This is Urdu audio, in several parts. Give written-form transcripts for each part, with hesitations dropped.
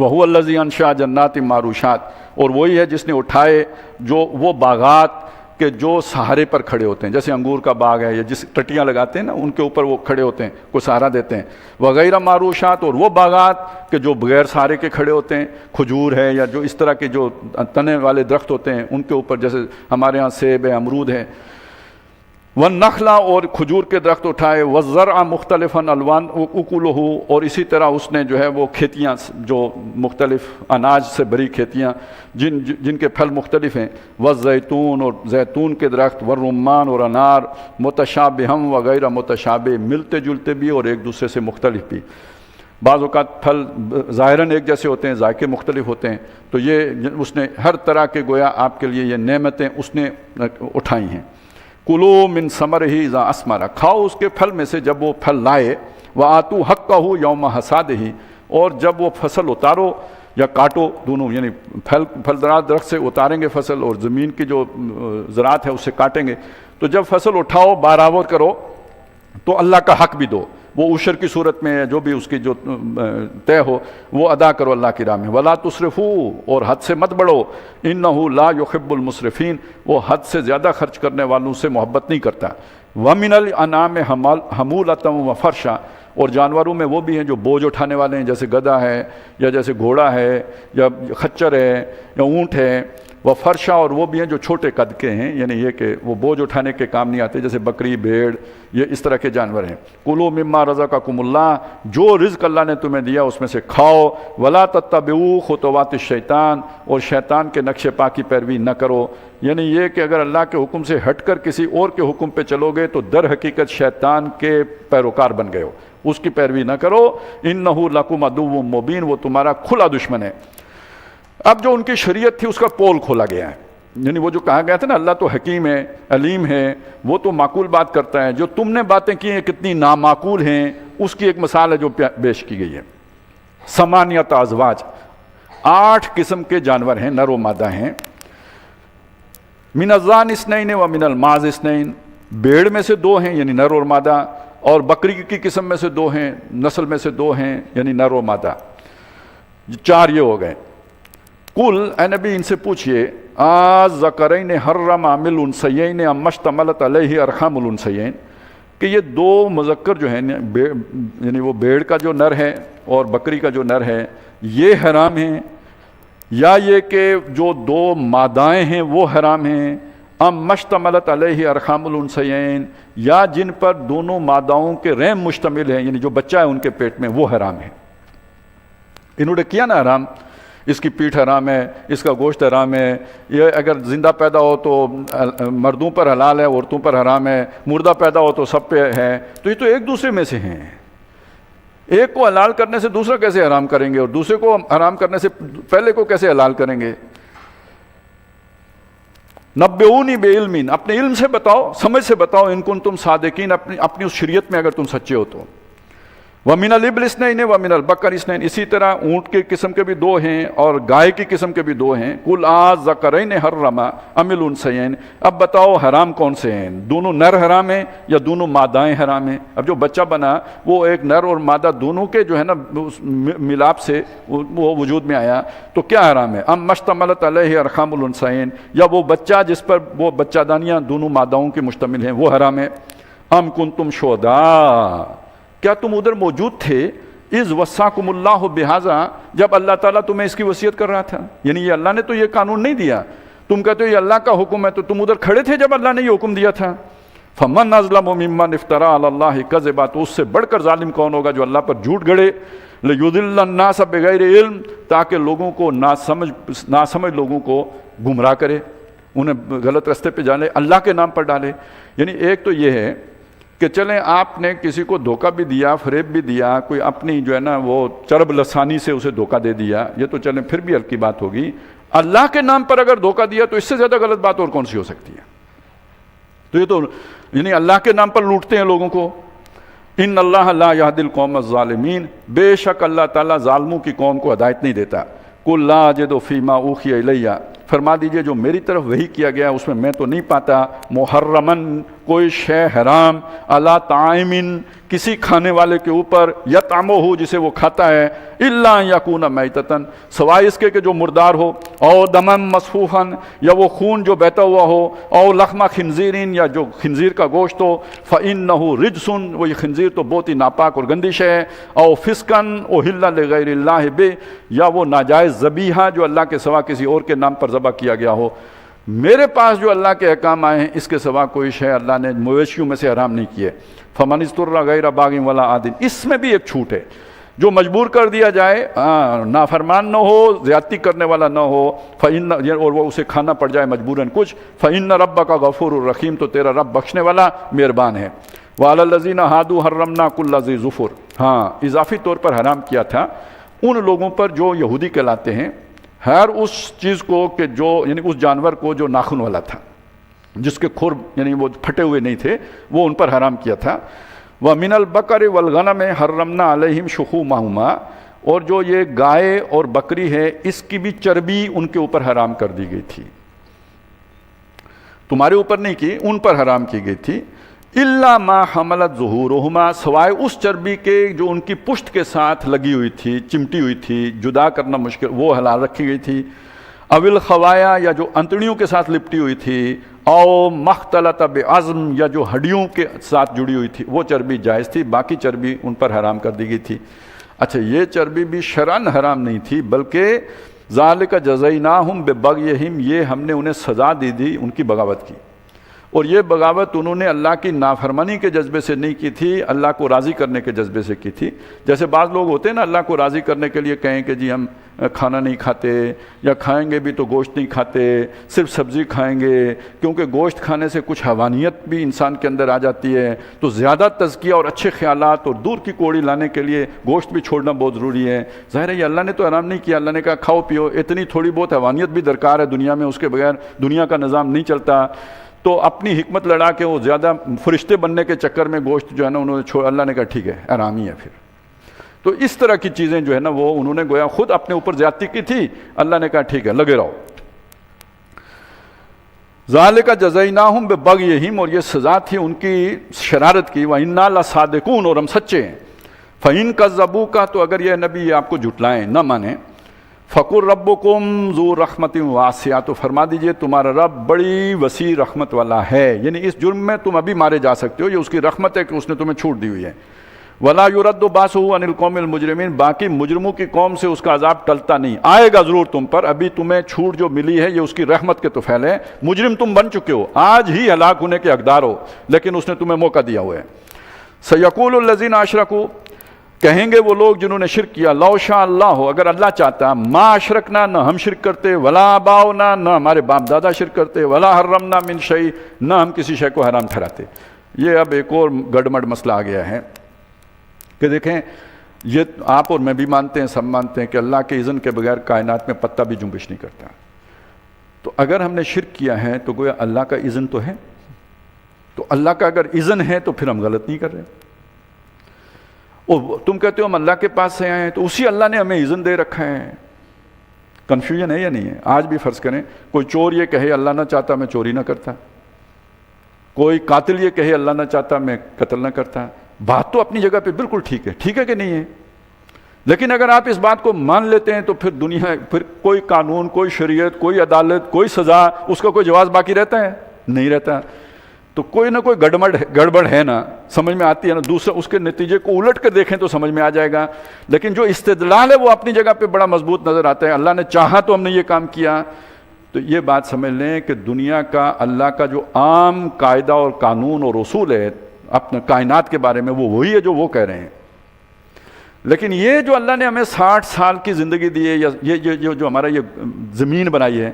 وَهُوَ الَّذِي أَنشَأَ جَنَّاتٍ مَّعْرُوشَاتٍ، اور وہی ہے جس نے اٹھائے جو وہ باغات کہ جو سہارے پر کھڑے ہوتے ہیں، جیسے انگور کا باغ ہے یا جس ٹٹیاں لگاتے ہیں نا ان کے اوپر وہ کھڑے ہوتے ہیں، کوئی سہارا دیتے ہیں، وغیرہ معروشات، اور وہ باغات کہ جو بغیر سہارے کے کھڑے ہوتے ہیں، کھجور ہے یا جو اس طرح کے جو تنے والے درخت ہوتے ہیں ان کے اوپر، جیسے ہمارے ہاں سیب ہے، امرود ہے، والنخلا، اور کھجور کے درخت اٹھائے، والزرع مختلفا الوان اکلہ، اور اسی طرح اس نے جو ہے وہ کھیتیاں جو مختلف اناج سے بری کھیتیاں جن کے پھل مختلف ہیں، والزیتون، اور زیتون کے درخت، والرمان، اور انار، متشابہم وغیرہ متشابہ، ملتے جلتے بھی اور ایک دوسرے سے مختلف بھی۔ بعض اوقات پھل ظاہراً ایک جیسے ہوتے ہیں، ذائقے مختلف ہوتے ہیں، تو یہ اس نے ہر طرح کے گویا آپ کے لیے یہ نعمتیں اس نے اٹھائی ہیں۔ کلوا من ثمرہ اذا اثمر، کھاؤ اس کے پھل میں سے جب وہ پھل لائے، وآتوا حقہ یوم حصادہ، اور جب وہ فصل اتارو یا کاٹو، دونوں، یعنی پھلدار درخت سے اتاریں گے فصل اور زمین کی جو زراعت ہے اس سے کاٹیں گے، تو جب فصل اٹھاؤ برابر کرو تو اللہ کا حق بھی دو، وہ عشر کی صورت میں جو بھی اس کی جو طے ہو وہ ادا کرو اللہ کی راہ میں۔ ولا تسرفوا، اور حد سے مت بڑھو، انہ لا یحب المسرفین، وہ حد سے زیادہ خرچ کرنے والوں سے محبت نہیں کرتا۔ ومن الانعام حمولۃ وفرشا، اور جانوروں میں وہ بھی ہیں جو بوجھ اٹھانے والے ہیں، جیسے گدھا ہے یا جیسے گھوڑا ہے یا خچر ہے یا اونٹ ہے، وفرشا، اور وہ بھی ہیں جو چھوٹے قد کے ہیں، یعنی یہ کہ وہ بوجھ اٹھانے کے کام نہیں آتے، جیسے بکری، بھیڑ، یہ اس طرح کے جانور ہیں۔ کلوا مما رزقکم اللہ، جو رزق اللہ نے تمہیں دیا اس میں سے کھاؤ، ولا تتبعوا خطوات الشیطان، اور شیطان کے نقش پا کی پیروی نہ کرو، یعنی یہ کہ اگر اللہ کے حکم سے ہٹ کر کسی اور کے حکم پہ چلو گے تو در حقیقت شیطان کے پیروکار بن گئے ہو، اس کی پیروی نہ کرو۔ انہ لکم عدو مبین، وہ تمہارا کھلا دشمن ہے۔ اب جو ان کی شریعت تھی اس کا پول کھولا گیا ہے، یعنی وہ جو کہا گیا تھا نا اللہ تو حکیم ہے، علیم ہے، وہ تو معقول بات کرتا ہے، جو تم نے باتیں کی ہیں کتنی نامعقول ہیں، اس کی ایک مثال ہے جو پیش کی گئی ہے۔ ثمانیۃ ازواج، 8 قسم کے جانور ہیں، نر و مادہ ہیں۔ من الضأن اثنین و من الماعز اثنین، بھیڑ میں سے 2 ہیں یعنی نر اور مادہ، اور بکری کی قسم میں سے 2 ہیں، نسل میں سے 2 ہیں یعنی نر و مادہ، 4 یہ ہو گئے۔ قل، اے نبی ان سے پوچھئے، آذکرین حرم ام الانثیین ام اشتملت علیہ ارحام الانثیین، کہ یہ 2 مذکر جو ہیں یعنی وہ بھیڑ کا جو نر ہے اور بکری کا جو نر ہے یہ حرام ہیں، یا یہ کہ جو 2 مادائیں ہیں وہ حرام ہیں، ام مشتملت علیہ ارحام الانثیین، یا جن پر دونوں ماداؤں کے رحم مشتمل ہیں یعنی جو بچہ ہے ان کے پیٹ میں وہ حرام ہے۔ انہوں نے کیا نا حرام، اس کی پیٹھ حرام ہے، اس کا گوشت حرام ہے، یہ اگر زندہ پیدا ہو تو مردوں پر حلال ہے، عورتوں پر حرام ہے، مردہ پیدا ہو تو سب پہ ہے، تو یہ تو ایک دوسرے میں سے ہیں۔ ایک کو حلال کرنے سے دوسرا کیسے حرام کریں گے، اور دوسرے کو حرام کرنے سے پہلے کو کیسے حلال کریں گے؟ نبئونی بعلم، اپنے علم سے بتاؤ، سمجھ سے بتاؤ، ان کنتم صادقین، اپنی اس شریعت میں اگر تم سچے ہو تو۔ وَمِنَ الْإِبْلِ اثْنَيْنِ وَمِنَ الْبَقَرِ اثْنَيْنِ، اسی طرح اونٹ کے قسم کے بھی 2 ہیں اور گائے کی قسم کے بھی 2 ہیں۔ قُلْ آذَکَرَیْنِ حَرَّمَ أَمِ الْأُنثَیَیْنِ، اب بتاؤ حرام کون سے ہیں، دونوں نر حرام ہیں یا دونوں مادائیں حرام ہیں؟ اب جو بچہ بنا وہ ایک نر اور مادہ دونوں کے جو ہے نا ملاپ سے وہ وجود میں آیا، تو کیا حرام ہے؟ ام مشتملت علیہ ارحام الانثیین، یا وہ بچہ جس پر وہ بچہ دانیاں دونوں ماداؤں کے مشتمل ہیں وہ حرام ہے۔ ام کنتم شہداء، کیا تم ادھر موجود تھے، اذ وصاکم اللہ بہذا، جب اللہ تعالیٰ تمہیں اس کی وصیت کر رہا تھا، یعنی یہ اللہ نے تو یہ قانون نہیں دیا، تم کہتے ہو یہ اللہ کا حکم ہے، تو تم ادھر کھڑے تھے جب اللہ نے یہ حکم دیا تھا۔ فمن اظلم ممن افترى علی اللہ کذبا، تو اس سے بڑھ کر ظالم کون ہوگا جو اللہ پر جھوٹ گڑے، لیضل الناس بغیر علم، تاکہ لوگوں کو ناسمجھ لوگوں کو گمراہ کرے، انہیں غلط راستے پہ ڈالے، اللہ کے نام پر ڈالے۔ یعنی ایک تو یہ ہے کہ چلیں آپ نے کسی کو دھوکہ بھی دیا، فریب بھی دیا، کوئی اپنی جو ہے نا وہ چرب لسانی سے اسے دھوکہ دے دیا، یہ تو چلیں پھر بھی ہلکی بات ہوگی۔ اللہ کے نام پر اگر دھوکہ دیا تو اس سے زیادہ غلط بات اور کون سی ہو سکتی ہے؟ تو یہ تو یعنی اللہ کے نام پر لوٹتے ہیں لوگوں کو۔ ان اللہ لا یہدی القوم الظالمین، بے شک اللہ تعالیٰ ظالموں کی قوم کو ہدایت نہیں دیتا۔ قل لا اجد فیما اوحی الیہ، فرما دیجئے جو میری طرف وحی کیا گیا اس میں تو نہیں پاتا محرمن کوئی شے حرام علی طاعمن کسی کھانے والے کے اوپر یطعمہ جسے وہ کھاتا ہے الا یکون میتتن سوائے اس کے کہ جو مردار ہو او دمم مسفوحا یا وہ خون جو بہتا ہوا ہو او لحم خنزیر یا جو خنزیر کا گوشت ہو فإنہ رجس وہ یہ خنزیر تو بہت ہی ناپاک اور گندی شے ہے او فسقن احل لغیر اللہ بہ یا وہ ناجائز ذبیحہ جو اللہ کے سوا کسی اور کے نام پر ذبح کیا گیا ہو میرے پاس جو اللہ کے احکام آئے ہیں اس کے سوا کوئی شے اللہ نے مویشیوں میں سے حرام نہیں کیے فمن اضطر غیر باغ ولا عاد اس میں بھی ایک چھوٹ ہے جو مجبور کر دیا جائے نافرمان نہ ہو زیادتی کرنے والا نہ ہو فإن اور وہ اسے کھانا پڑ جائے مجبوراً کچھ فإن ربک غفور الرحیم تو تیرا رب بخشنے والا مہربان ہے وعلی الذین ہادوا حرمنا کل ذی ظفر ہاں اضافی طور پر حرام کیا تھا ان لوگوں پر جو یہودی کہلاتے ہیں ہر اس چیز کو کہ جو یعنی اس جانور کو جو ناخن والا تھا جس کے کھر یعنی وہ پھٹے ہوئے نہیں تھے وہ ان پر حرام کیا تھا وَمِنَ الْبَقَرِ وَالْغَنَمِ حَرَّمْنَا عَلَيْهِمْ شُحُومَهُمَا اور جو یہ گائے اور بکری ہے اس کی بھی چربی ان کے اوپر حرام کر دی گئی تھی تمہارے اوپر نہیں کی ان پر حرام کی گئی تھی الا ما حملت ظہورهما سوائے اس چربی کے جو ان کی پشت کے ساتھ لگی ہوئی تھی چمٹی ہوئی تھی جدا کرنا مشکل وہ حلال رکھی گئی تھی اول خوایا یا جو انتڑیوں کے ساتھ لپٹی ہوئی تھی او مختلط بعظم یا جو ہڈیوں کے ساتھ جڑی ہوئی تھی وہ چربی جائز تھی باقی چربی ان پر حرام کر دی گئی تھی اچھا یہ چربی بھی شرعاً حرام نہیں تھی بلکہ ذالک جزیناہم ببغیہم یہ ہم نے انہیں سزا دی دی ان کی بغاوت کی اور یہ بغاوت انہوں نے اللہ کی نافرمانی کے جذبے سے نہیں کی تھی اللہ کو راضی کرنے کے جذبے سے کی تھی جیسے بعض لوگ ہوتے ہیں نا اللہ کو راضی کرنے کے لیے کہیں کہ جی ہم کھانا نہیں کھاتے یا کھائیں گے بھی تو گوشت نہیں کھاتے صرف سبزی کھائیں گے کیونکہ گوشت کھانے سے کچھ حیوانیت بھی انسان کے اندر آ جاتی ہے تو زیادہ تزکیہ اور اچھے خیالات اور دور کی کوڑی لانے کے لیے گوشت بھی چھوڑنا بہت ضروری ہے ظاہر ہے یہ اللہ نے تو حرام نہیں کیا اللہ نے کہا کھاؤ پیو اتنی تھوڑی بہت حیوانیت بھی درکار ہے دنیا میں اس کے بغیر دنیا کا نظام نہیں چلتا تو اپنی حکمت لڑا کے وہ زیادہ فرشتے بننے کے چکر میں گوشت جو ہے نا انہوں نے چھوڑ اللہ نے کہا ٹھیک ہے حرام ہی ہے پھر تو اس طرح کی چیزیں جو ہے نا وہ انہوں نے گویا خود اپنے اوپر زیادتی کی تھی اللہ نے کہا ٹھیک ہے لگے رہو ذالک جزیناہم ببغیہم اور یہ سزا تھی ان کی شرارت کی وَإِنَّا لَصَادِقُونَ اور ہم سچے ہیں فَإِن كَذَّبُوكَ تو اگر یہ نبی یہ آپ کو جھٹلائیں نہ مانیں فَقُلْ رَبُّكُمْ ذُو رَحْمَةٍ وَاسِعَةٍ تو فرما دیجئے تمہارا رب بڑی وسیع رحمت والا ہے یعنی اس جرم میں تم ابھی مارے جا سکتے ہو یہ اس کی رحمت ہے کہ اس نے تمہیں چھوٹ دی ہوئی ہے وَلَا يُرَدُّ بَأْسُهُ عَنِ الْقَوْمِ الْمُجْرِمِينَ باقی مجرموں کی قوم سے اس کا عذاب ٹلتا نہیں آئے گا ضرور تم پر ابھی تمہیں چھوٹ جو ملی ہے یہ اس کی رحمت کے طفیل ہے مجرم تم بن چکے ہو آج ہی ہلاک ہونے کے حقدار ہو لیکن اس نے تمہیں موقع دیا ہوا ہے سَيَقُولُ الَّذِينَ أَشْرَكُوا کہیں گے وہ لوگ جنہوں نے شرک کیا لو شاء اللہ ہو اگر اللہ چاہتا ما اشرکنا نہ ہم شرک کرتے ولا آباؤنا نہ ہمارے باپ دادا شرک کرتے ولا حرمنا من شیء نہ ہم کسی شے کو حرام ٹھہراتے یہ اب ایک اور گڑمڑ مسئلہ آ گیا ہے کہ دیکھیں یہ آپ اور میں بھی مانتے ہیں سب مانتے ہیں کہ اللہ کے اذن کے بغیر کائنات میں پتا بھی جنبش نہیں کرتا تو اگر ہم نے شرک کیا ہے تو گویا اللہ کا اذن تو ہے تو اللہ کا اگر اذن ہے تو پھر ہم غلط نہیں کر رہے اور تم کہتے ہو ہم اللہ کے پاس سے آئے ہیں تو اسی اللہ نے ہمیں اذن دے رکھا ہے کنفیوژن ہے یا نہیں ہے آج بھی فرض کریں کوئی چور یہ کہے اللہ نہ چاہتا میں چوری نہ کرتا کوئی قاتل یہ کہے اللہ نہ چاہتا میں قتل نہ کرتا بات تو اپنی جگہ پہ بالکل ٹھیک ہے کہ نہیں ہے لیکن اگر آپ اس بات کو مان لیتے ہیں تو پھر دنیا پھر کوئی قانون کوئی شریعت کوئی عدالت کوئی سزا اس کا کوئی جواز باقی رہتا ہے نہیں رہتا تو کوئی نہ کوئی گڑبڑ ہے نا سمجھ میں آتی ہے نا دوسرا اس کے نتیجے کو الٹ کر دیکھیں تو سمجھ میں آ جائے گا لیکن جو استدلال ہے وہ اپنی جگہ پہ بڑا مضبوط نظر آتا ہے اللہ نے چاہا تو ہم نے یہ کام کیا تو یہ بات سمجھ لیں کہ دنیا کا اللہ کا جو عام قاعدہ اور قانون اور اصول ہے اپنے کائنات کے بارے میں وہ وہی ہے جو وہ کہہ رہے ہیں لیکن یہ جو اللہ نے ہمیں 60 سال کی زندگی دی ہے یا یہ جو ہمارا یہ زمین بنائی ہے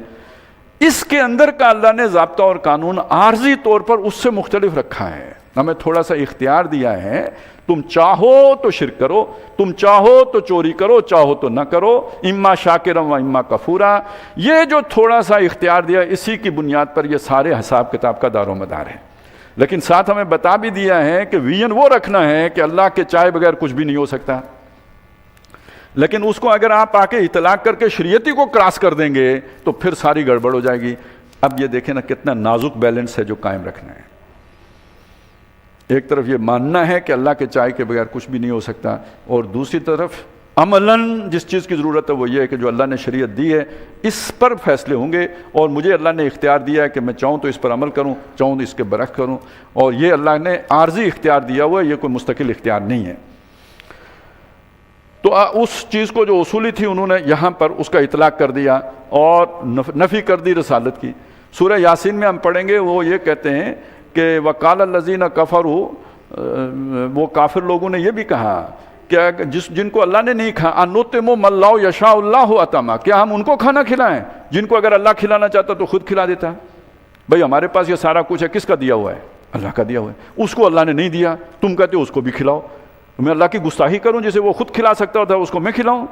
اس کے اندر کا اللہ نے ضابطہ اور قانون عارضی طور پر اس سے مختلف رکھا ہے ہمیں تھوڑا سا اختیار دیا ہے تم چاہو تو شرک کرو تم چاہو تو چوری کرو چاہو تو نہ کرو اما شاکرا و اما کفورا یہ جو تھوڑا سا اختیار دیا اسی کی بنیاد پر یہ سارے حساب کتاب کا دار و مدار ہے لیکن ساتھ ہمیں بتا بھی دیا ہے کہ ویژن وہ رکھنا ہے کہ اللہ کے چاہے بغیر کچھ بھی نہیں ہو سکتا لیکن اس کو اگر آپ آ کے اطلاق کر کے شریعتی کو کراس کر دیں گے تو پھر ساری گڑبڑ ہو جائے گی اب یہ دیکھیں نا کتنا نازک بیلنس ہے جو قائم رکھنا ہے ایک طرف یہ ماننا ہے کہ اللہ کے چاہے کے بغیر کچھ بھی نہیں ہو سکتا، اور دوسری طرف عملاً جس چیز کی ضرورت ہے وہ یہ ہے کہ جو اللہ نے شریعت دی ہے اس پر فیصلے ہوں گے، اور مجھے اللہ نے اختیار دیا ہے کہ میں چاہوں تو اس پر عمل کروں، چاہوں تو اس کے برعکس کروں، اور یہ اللہ نے عارضی اختیار دیا ہوا ہے، یہ کوئی مستقل اختیار نہیں ہے۔ تو اس چیز کو جو اصولی تھی انہوں نے یہاں پر اس کا اطلاق کر دیا اور نفی کر دی رسالت کی۔ سورہ یاسین میں ہم پڑھیں گے، وہ یہ کہتے ہیں کہ وَقَالَ الَّذِينَ كَفَرُوا، وہ کافر لوگوں نے یہ بھی کہا کہ جن کو اللہ نے نہیں کھا، أَنُطْعِمُ مَن لَّوْ يَشَاءُ اللَّهُ أَطْعَمَهُ، کیا ہم ان کو کھانا کھلائیں جن کو اگر اللہ کھلانا چاہتا تو خود کھلا دیتا؟ بھئی ہمارے پاس یہ سارا کچھ ہے، کس کا دیا ہوا ہے؟ اللہ کا دیا ہوا ہے، اس کو اللہ نے نہیں دیا، تم کہتے ہو اس کو بھی کھلاؤ، میں اللہ کی گستاخی کروں جسے وہ خود کھلا سکتا ہوتا ہے اس کو میں کھلاؤں؟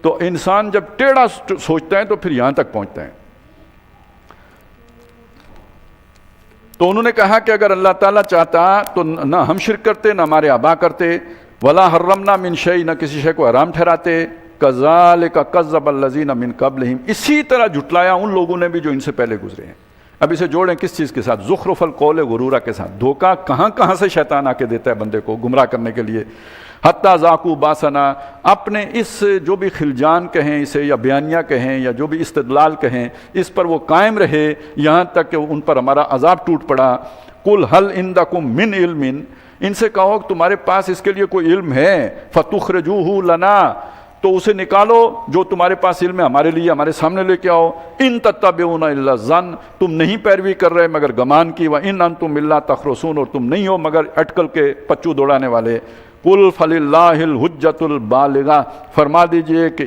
تو انسان جب ٹیڑھا سوچتا ہے تو پھر یہاں تک پہنچتا ہے۔ تو انہوں نے کہا کہ اگر اللہ تعالیٰ چاہتا تو نہ ہم شرک کرتے نہ ہمارے آبا کرتے، ولا حرمنا من شیء، نہ کسی شے کو حرام ٹھہراتے، کذالک کذب الذین من قبلہم، اسی طرح جھٹلایا ان لوگوں نے بھی جو ان سے پہلے گزرے ہیں۔ اب اسے جوڑیں کس چیز کے ساتھ؟ زخرف القول غرورا کے ساتھ۔ دھوکہ کہاں سے شیطان آ کے دیتا ہے بندے کو گمراہ کرنے کے لیے۔ حتیٰ ذاقوا باسنا، اپنے اس جو بھی خلجان کہیں اسے یا بیانیہ کہیں یا جو بھی استدلال کہیں، اس پر وہ قائم رہے یہاں تک کہ ان پر ہمارا عذاب ٹوٹ پڑا۔ قل هل عندکم من علم، ان سے کہو کہ تمہارے پاس اس کے لیے کوئی علم ہے، فتخرجوہ لنا، تو اسے نکالو جو تمہارے پاس علم ہے ہمارے لیے، ہمارے سامنے لے کے آؤ۔ ان تتبعون الا الظن، تم نہیں پیروی کر رہے مگر گمان کی، وان انتم الا تخرصون، اور تم نہیں ہو مگر اٹکل کے پچو دوڑانے والے۔ قل فللہ الحجۃ البالغہ، فرما دیجئے کہ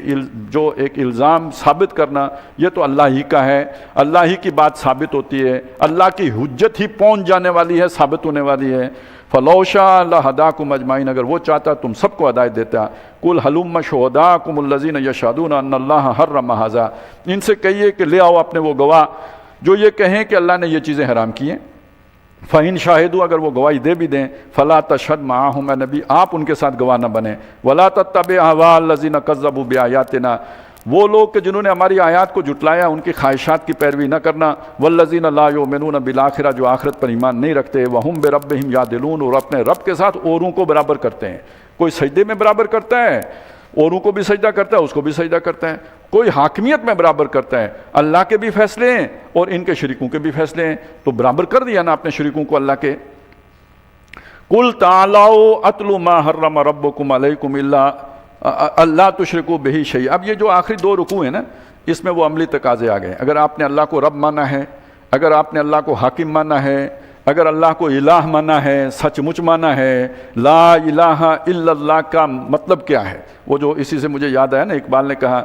جو ایک الزام ثابت کرنا یہ تو اللہ ہی کا ہے، اللہ ہی کی بات ثابت ہوتی ہے، اللہ کی حجت ہی پہنچ جانے والی ہے، ثابت ہونے والی ہے۔ فلو شاء لہداکم اجمعین، اگر وہ چاہتا تم سب کو ہدایت دیتا۔ قل ہلم شہداکم الذین یشہدون ان اللہ حرم ھذا، ان سے کہیے کہ لے آؤ اپنے وہ گواہ جو یہ کہیں کہ اللہ نے یہ چیزیں حرام کی ہیں۔ فَإِن شَاهِدُوا، اگر وہ گواہی دے بھی دیں، فَلَا تَشْهَدْ مَعَهُمْ، اے نبی آپ ان کے ساتھ گواہ نہ بنیں۔ وَلَا تَتَّبِعْ أَهْوَاءَ الَّذِينَ كَذَّبُوا بِآيَاتِنَا، وہ لوگ کہ جنہوں نے ہماری آیات کو جھٹلایا ان کی خواہشات کی پیروی نہ کرنا۔ وَالَّذِينَ لَا يُؤْمِنُونَ بِالْآخِرَةِ، جو آخرت پر ایمان نہیں رکھتے۔ وَهُمْ بِرَبِّهِمْ يَعْدِلُونَ، اور اپنے رب کے ساتھ اوروں کو برابر کرتے ہیں۔ کوئی سجدے میں برابر کرتا ہے، اوروں کو بھی سجدہ کرتا ہے، اس کو بھی سجدہ کرتا ہے۔ کوئی حاکمیت میں برابر کرتا ہے، اللہ کے بھی فیصلے ہیں اور ان کے شریکوں کے بھی فیصلے ہیں، تو برابر کر دیا نا اپنے شریکوں کو اللہ کے۔ قل تعالوا اتل ما حرم ربکم علیکم اللہ تشرکوا بہ شیئا۔ اب یہ جو آخری دو رکوع ہیں نا، اس میں وہ عملی تقاضے آ گئے۔ اگر آپ نے اللہ کو رب مانا ہے، اگر آپ نے اللہ کو حاکم مانا ہے، اگر اللہ کو الہ مانا ہے، سچ مچ مانا ہے، لا الہ الا اللہ کا مطلب کیا ہے؟ وہ جو اسی سے مجھے یاد آیا نا، اقبال نے کہا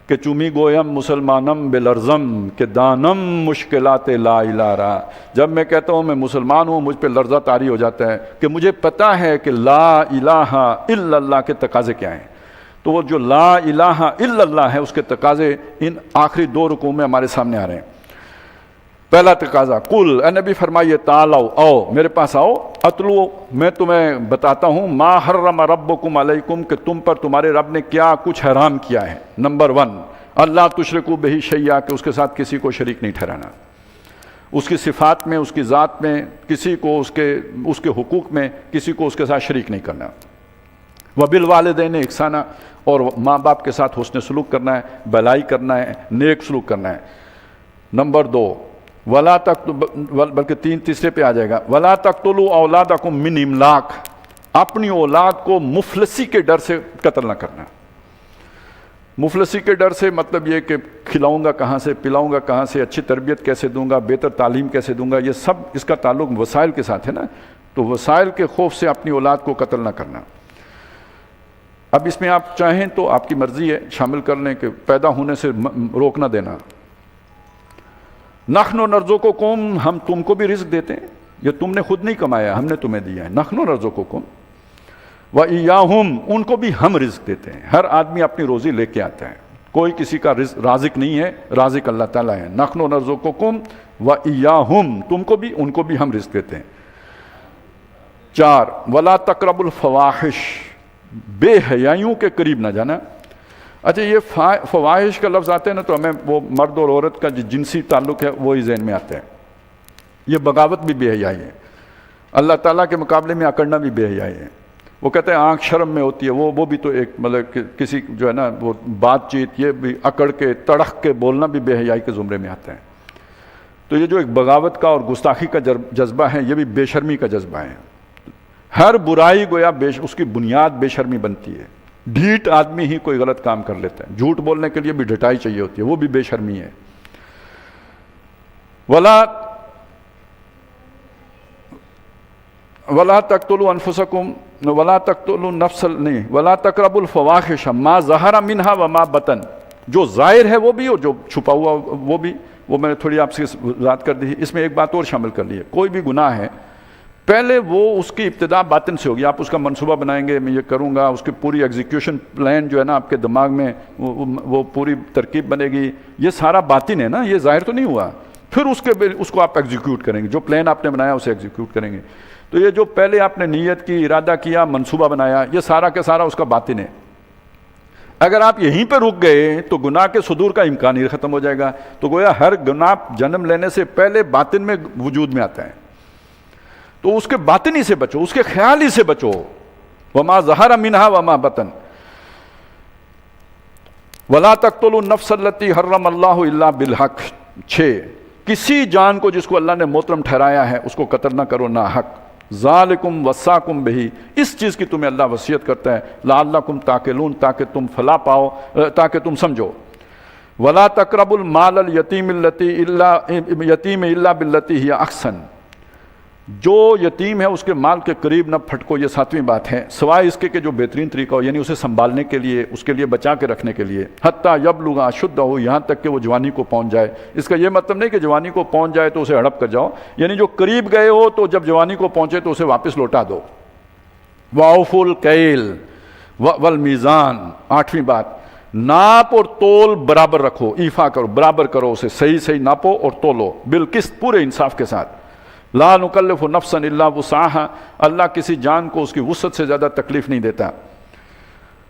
کہ چومی گویم مسلمانم بلرزم، کہ دانم مشکلات لا الہ را۔ جب میں کہتا ہوں میں مسلمان ہوں مجھ پہ لرزہ طاری ہو جاتا ہے کہ مجھے پتہ ہے کہ لا الہ الا اللہ کے تقاضے کیا ہیں۔ تو وہ جو لا الہ الا اللہ ہے اس کے تقاضے ان آخری دو رکوع میں ہمارے سامنے آ رہے ہیں۔ پہلا تقاضا، قل، اے نبی فرمائیے، تعالو، آؤ میرے پاس آؤ، اتلو، میں تمہیں بتاتا ہوں، ما حرم ربکم علیکم، کہ تم پر تمہارے رب نے کیا کچھ حرام کیا ہے۔ نمبر 1، اللہ تشرکوا بہ شیئا، کہ اس کے ساتھ کسی کو شریک نہیں ٹھہرانا، اس کی صفات میں، اس کی ذات میں، کسی کو اس کے حقوق میں کسی کو اس کے ساتھ شریک نہیں کرنا۔ وبالوالدین احسانا، اور ماں باپ کے ساتھ حسن سلوک کرنا ہے، بھلائی کرنا ہے، نیک سلوک کرنا ہے۔ نمبر 2، ولا بلکہ تیسرے پہ آ جائے گا، ولا تقتلوا اولادکم من املاق، اپنی اولاد کو مفلسی کے ڈر سے قتل نہ کرنا۔ مفلسی کے ڈر سے مطلب یہ کہ کھلاؤں گا کہاں سے، پلاؤں گا کہاں سے، اچھی تربیت کیسے دوں گا، بہتر تعلیم کیسے دوں گا، یہ سب اس کا تعلق وسائل کے ساتھ ہے نا، تو وسائل کے خوف سے اپنی اولاد کو قتل نہ کرنا۔ اب اس میں آپ چاہیں تو آپ کی مرضی ہے، شامل کر لیں کہ پیدا ہونے سے روک نہ دینا۔ نحن نرزقکم، ہم تم کو بھی رزق دیتے ہیں، یہ تم نے خود نہیں کمایا، ہم نے تمہیں دیا ہے۔ نحن نرزقکم وإیاہم، ان کو بھی ہم رزق دیتے ہیں۔ ہر آدمی اپنی روزی لے کے آتا ہے، کوئی کسی کا رازق نہیں ہے، رازق اللہ تعالیٰ ہے۔ نحن نرزقکم وإیاہم، تم کو بھی ان کو بھی ہم رزق دیتے ہیں۔ 4، ولا تقربوا الفواحش، بے حیائیوں کے قریب نہ جانا۔ اچھا، یہ فواحش کا لفظ آتا ہے نا تو ہمیں وہ مرد اور عورت کا جو جنسی تعلق ہے وہی ذہن میں آتا ہے۔ یہ بغاوت بھی بے حیائی ہے۔ اللہ تعالیٰ کے مقابلے میں اکڑنا بھی بے حیائی ہے. وہ کہتے ہیں آنکھ شرم میں ہوتی ہے، وہ بھی تو ایک مطلب کسی جو ہے نا وہ بات چیت، یہ بھی اکڑ کے تڑخ کے بولنا بھی بے حیائی کے زمرے میں آتا ہے. تو یہ جو ایک بغاوت کا اور گستاخی کا جذبہ ہے، یہ بھی بے شرمی کا جذبہ ہے. ہر برائی گویا اس کی بنیاد بے شرمی بنتی ہے. ڈھیٹ آدمی ہی کوئی غلط کام کر لیتا ہے، جھوٹ بولنے کے لیے بھی ڈھٹائی چاہیے ہوتی ہے، وہ بھی بے شرمی ہے. ولا تقتلوا انفسکم ولا تقتلوا النفس نہیں ولا تقربوا الفواحش ما ظہر منها وما بطن، جو ظاہر ہے وہ بھی اور جو چھپا ہوا وہ بھی. وہ میں نے تھوڑی آپ سے وضاحت کر دی. اس میں ایک بات اور شامل کر لی ہے، کوئی بھی گناہ ہے پہلے وہ اس کی ابتدا باطن سے ہوگی. آپ اس کا منصوبہ بنائیں گے، میں یہ کروں گا، اس کی پوری ایگزیکیوشن پلان جو ہے نا آپ کے دماغ میں وہ پوری ترکیب بنے گی، یہ سارا باطن ہے نا، یہ ظاہر تو نہیں ہوا. پھر اس کو آپ ایگزیکیوٹ کریں گے، جو پلان آپ نے بنایا اسے ایگزیکیوٹ کریں گے. تو یہ جو پہلے آپ نے نیت کی، ارادہ کیا، منصوبہ بنایا، یہ سارا کے سارا اس کا باطن ہے. اگر آپ یہیں پہ رک گئے تو گناہ کے صدور کا امکان ہی ختم ہو جائے گا. تو گویا ہر گناہ جنم لینے سے پہلے باطن میں وجود میں آتا ہے. تو اس کے باطنی سے بچو، اس کے خیال ہی سے بچو. وما ظہر منہا وما بطن. ولا تقتلوا النفس التي حرم اللہ الا بالحق. 6 کسی جان کو جس کو اللہ نے محترم ٹھہرایا ہے اس کو قتل نہ کرو نہ حق. ذالکم وصاکم بہی، اس چیز کی تمہیں اللہ وصیت کرتا ہے. لعلکم تعقلون، تاکہ تم فلاح پاؤ، تاکہ تم سمجھو. ولا تقربوا المال اليتیم الا باللتی ہی احسن. جو یتیم ہے اس کے مال کے قریب نہ پھٹکو، یہ 7ویں بات ہے، سوائے اس کے کہ جو بہترین طریقہ ہو، یعنی اسے سنبھالنے کے لیے، اس کے لیے بچا کے رکھنے کے لیے. حتیٰ یبلغ اشدہ، یہاں تک کہ وہ جوانی کو پہنچ جائے. اس کا یہ مطلب نہیں کہ جوانی کو پہنچ جائے تو اسے ہڑپ کر جاؤ، یعنی جو قریب گئے ہو تو جب جوانی کو پہنچے تو اسے واپس لوٹا دو. وَأَوْفُوا الْكَيْلَ وَالْمِيزَانَ. 8ویں بات، ناپ اور تول برابر رکھو، ایفا کرو، برابر کرو، اسے صحیح ناپو اور تولو، بالقسط، پورے انصاف کے ساتھ. لا نکلف نفسا الا وسعها، اللہ کسی جان کو اس کی وسعت سے زیادہ تکلیف نہیں دیتا.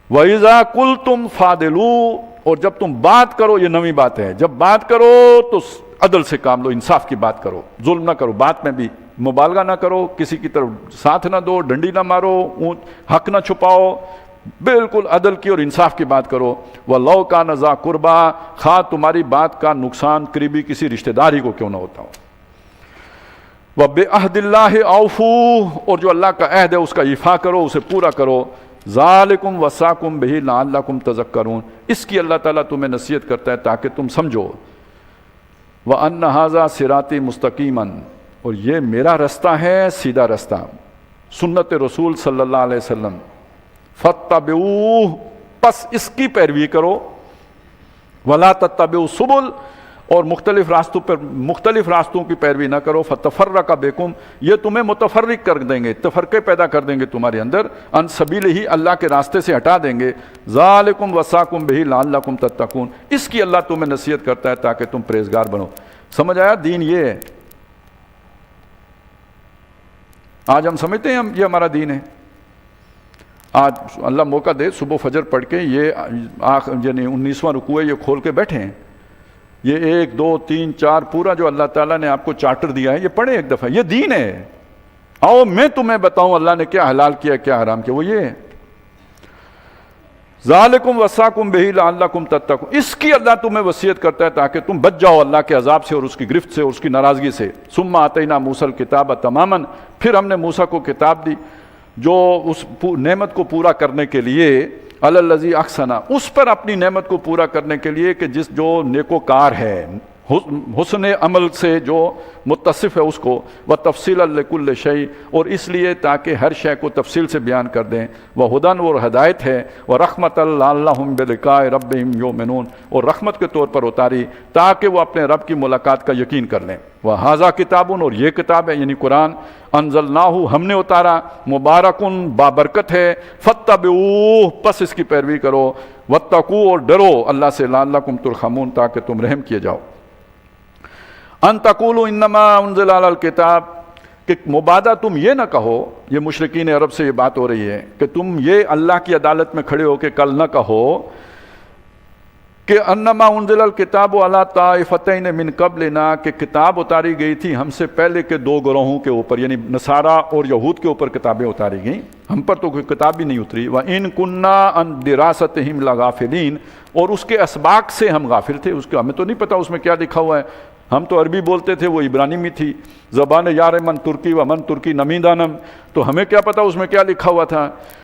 وَإِذَا قُلْتُمْ فَعْدِلُوا، اور جب تم بات کرو، یہ 9ویں بات ہے، جب بات کرو تو عدل سے کام لو، انصاف کی بات کرو، ظلم نہ کرو، بات میں بھی مبالغہ نہ کرو، کسی کی طرف ساتھ نہ دو، ڈنڈی نہ مارو، حق نہ چھپاؤ، بالکل عدل کی اور انصاف کی بات کرو. وَلَوْ كَانَ ذَا قُرْبَىٰ، خواہ تمہاری بات کا نقصان قریبی کسی رشتہ داری کو کیوں نہ ہوتا ہو. وَبِعَهْدِ اللَّهِ أَوْفُوا، اور جو اللہ کا عہد ہے اس کا ایفا کرو، اسے پورا کرو. ذَلِكُمْ وَصَّاكُمْ بِهِ لَعَلَّكُمْ تَذَكَّرُونَ، اس کی اللہ تعالیٰ تمہیں نصیحت کرتا ہے تاکہ تم سمجھو. وَأَنَّ هَذَا صِرَاطِي مُسْتَقِيمًا، اور یہ میرا رستہ ہے، سیدھا رستہ، سنت رسول صلی اللہ علیہ وسلم. فَاتَّبِعُوهُ، پس اس کی پیروی کرو. وَلَا تَتَّبِعُوا السُّبُلَ، اور مختلف راستوں کی پیروی نہ کرو. فتفرق بکم، یہ تمہیں متفرق کر دیں گے، تفرقے پیدا کر دیں گے تمہارے اندر. ان سبیلہ، اللہ کے راستے سے ہٹا دیں گے. ذالکم وصاکم بہ لعلکم تتقون، اس کی اللہ تمہیں نصیحت کرتا ہے تاکہ تم پرہیزگار بنو. سمجھ آیا؟ دین یہ ہے. آج ہم سمجھتے ہیں یہ ہمارا دین ہے. آج اللہ موقع دے صبح فجر پڑھ کے یہ یعنی 19واں رکوع ہے، یہ کھول کے بیٹھے ہیں. یہ 1 2 3 4 پورا جو اللہ تعالیٰ نے آپ کو چارٹر دیا ہے، یہ پڑھیں ایک دفعہ. یہ دین ہے. آؤ میں تمہیں بتاؤں اللہ نے کیا حلال کیا کیا حرام کیا، وہ یہ ہے. ذالکم وصاکم بہ لعلکم تتقون، اس کی اللہ تمہیں وصیت کرتا ہے تاکہ تم بچ جاؤ اللہ کے عذاب سے اور اس کی گرفت سے اور اس کی ناراضگی سے. ثم آتینا موسیٰ الکتاب تماما، پھر ہم نے موسیٰ کو کتاب دی جو اس نعمت کو پورا کرنے کے لیے، علی الذی احسن، اس پر اپنی نعمت کو پورا کرنے کے لیے کہ جو نیکوکار ہے، حسن عمل سے جو متصف ہے اس کو. وتفصیلا لکل شیء، اور اس لیے تاکہ ہر شے کو تفصیل سے بیان کر دیں. وہدی، اور ہدایت ہے. ورحمۃ لعلہم بلقاء ربہم یؤمنون، اور رحمت کے طور پر اتاری تاکہ وہ اپنے رب کی ملاقات کا یقین کر لیں. وہذا کتاب، اور یہ کتاب ہے یعنی قرآن، انزلناہ، ہم نے اتارا، مبارکن، بابرکت ہے. فاتبعوہ، پس اس کی پیروی کرو. واتقوا، اور ڈرو اللہ سے، لعلکم ترحمون، تاکہ تم رحم کیے جاؤ. ان تقولوا انما انزل علی الکتاب، کہ مبادہ تم یہ نہ کہو، یہ مشرکین عرب سے یہ بات ہو رہی ہے کہ تم یہ اللہ کی عدالت میں کھڑے ہو کے کل نہ کہو کہ انما انزل الکتاب علی طائفتین من قبلنا، کہ کتاب اتاری گئی تھی ہم سے پہلے کے دو گروہوں کے اوپر، یعنی نصارہ اور یہود کے اوپر کتابیں اتاری گئیں، ہم پر تو کوئی کتاب بھی نہیں اتری۔ وَإِن كُنَّا عَن دِرَاسَتِهِمْ لَغَافِلِينَ، اور اس کے اسباق سے ہم غافل تھے، اس کے ہمیں تو نہیں پتہ اس میں کیا لکھا ہوا ہے، ہم تو عربی بولتے تھے، وہ عبرانی میں تھی، زبان یار من ترکی و من ترکی نمی دانم، تو ہمیں کیا پتہ اس میں کیا لکھا ہوا تھا۔